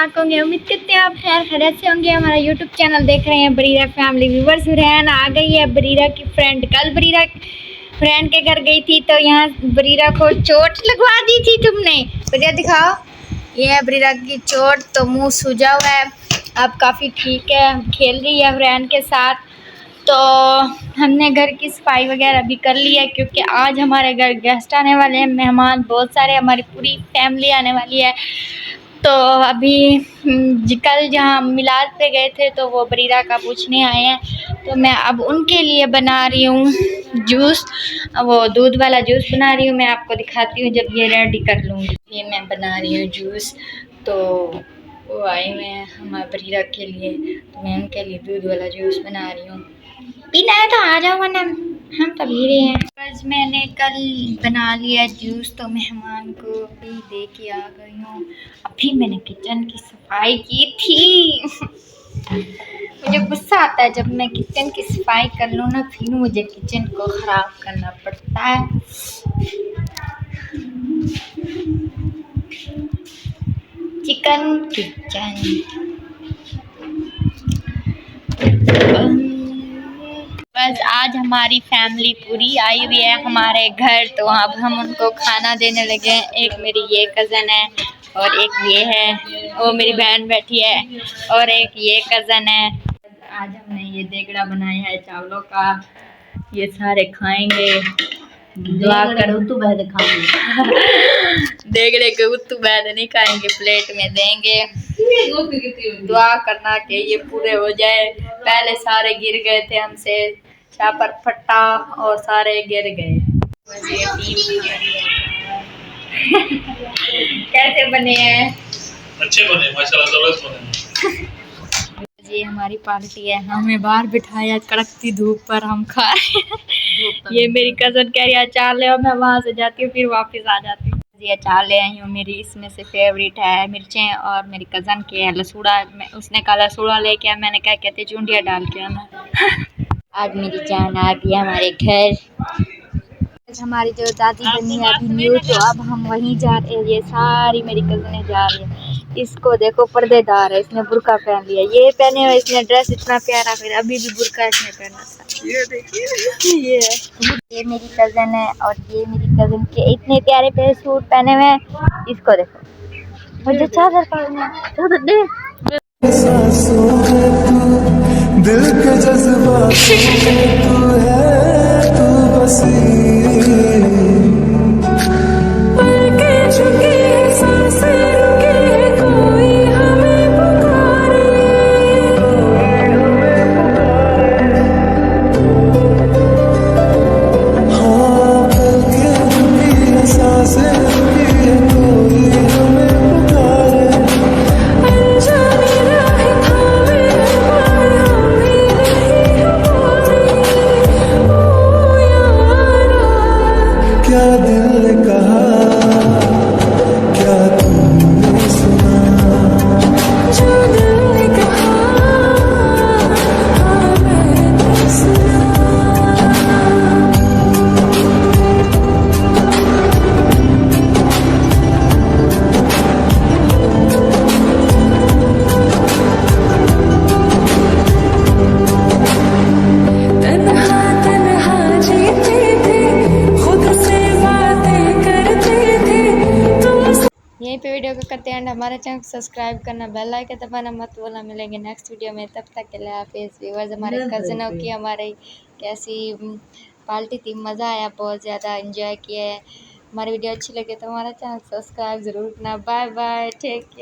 ठाक होंगे। उम्मीद करते हैं आप खैर खैरियत से होंगे। हमारा यूट्यूब चैनल देख रहे हैं बरीरा फैमिली व्यूवर्स। रहन आ गई है बरीरा की फ्रेंड। कल बरीरा फ्रेंड के घर गई थी तो यहाँ बरीरा को चोट लगवा दी थी तुमने। बरीरा दिखाओ, ये है बरीरा की चोट। तो मुंह सूजा हुआ है, अब काफ़ी ठीक है, खेल रही है फ्रेंड के साथ। तो हमने घर की सफाई वगैरह भी कर ली है क्योंकि आज हमारे घर गेस्ट आने वाले हैं, मेहमान बहुत सारे, हमारी पूरी फैमिली आने वाली है। तो अभी कल जहाँ मिलाद पे गए थे तो वो बरीरा का पूछने आए हैं, तो मैं अब उनके लिए बना रही हूँ जूस। वो दूध वाला जूस बना रही हूँ, मैं आपको दिखाती हूँ जब ये रेडी कर लूँगी। ये मैं बना रही हूँ जूस। तो वो आए हुए हैं हमारे बरीरा के लिए, तो मैं उनके लिए दूध वाला जूस बना रही हूँ। पीना है तो आ जाओ, वरना हम तो पी रहे हैं। बस मैंने कल बना लिया जूस तो मेहमान को भी दे के आ गई हूँ। अभी मैंने किचन की सफाई की थी। मुझे गुस्सा आता है जब मैं किचन की सफाई कर लूँ ना, फिर मुझे किचन को ख़राब करना पड़ता है। चिकन किचन बस आज हमारी फैमिली पूरी आई हुई है हमारे घर, तो अब हम उनको खाना देने लगे हैं। एक मेरी ये कज़न है और एक ये है, वो मेरी बहन बैठी है, और एक ये कज़न है। आज हमने ये देगड़ा बनाया है चावलों का, ये सारे खाएंगे। दुआ करो तो बैठ खाएंगे। देगड़े के उत्तू बैठ नहीं खाएंगे, प्लेट में देंगे। दुआ करना कि ये पूरे हो जाए। पहले सारे गिर गए थे हमसे, छापर फटा और सारे गिर गए। कैसे बने हैं? अच्छे बने माशाल्लाह, जबरदस्त बने। ये हमारी पार्टी है, हमें बाहर बिठाया कड़कती धूप पर, हम खा रहे हैं। ये मेरी कज़न कह रही है अचार ले, और मैं वहाँ से जाती हूँ फिर वापस आ जाती हूँ। ये अचार ले आई हूँ, मेरी इसमें से फेवरेट है मिर्चें, और मेरी कज़न के है लसूड़ा। उसने कहा लसूड़ा लेके आया, मैंने कहा कहते चूंडिया डाल के आना। आज मेरी जान आ गई हमारे घर। हमारी जो दादी बनी है अभी न्यू, तो अब हम वहीं जा रहे हैं। ये सारी मेरी कज़नें जा रही है। इसको देखो पर्देदार है, इसने बुर्का पहन लिया, ये पहने हुए इसने ड्रेस इतना प्यारा, फिर अभी भी बुर्का इसने पहना था। ये देखिए, ये मेरी कज़न है और ये मेरी कज़न के इतने प्यारे प्यारे सूट पहने हुए हैं। इसको देखो, मुझे चादर पहनना, चादर दे। दिल के जज्बात तू है, तू बसी यहीं पे वीडियो को करते हैं। हमारे चैनल को सब्सक्राइब करना, बेल आइकन दबाना मत भूलना। मिलेंगे नेक्स्ट वीडियो में, तब तक के लिए हाफिज़। व्यूअर्स, हमारे कज़नों की हमारी कैसी पार्टी थी, मज़ा आया, बहुत ज़्यादा एंजॉय किया है। हमारी वीडियो अच्छी लगे तो हमारा चैनल सब्सक्राइब ज़रूर करना। Bye bye, take care.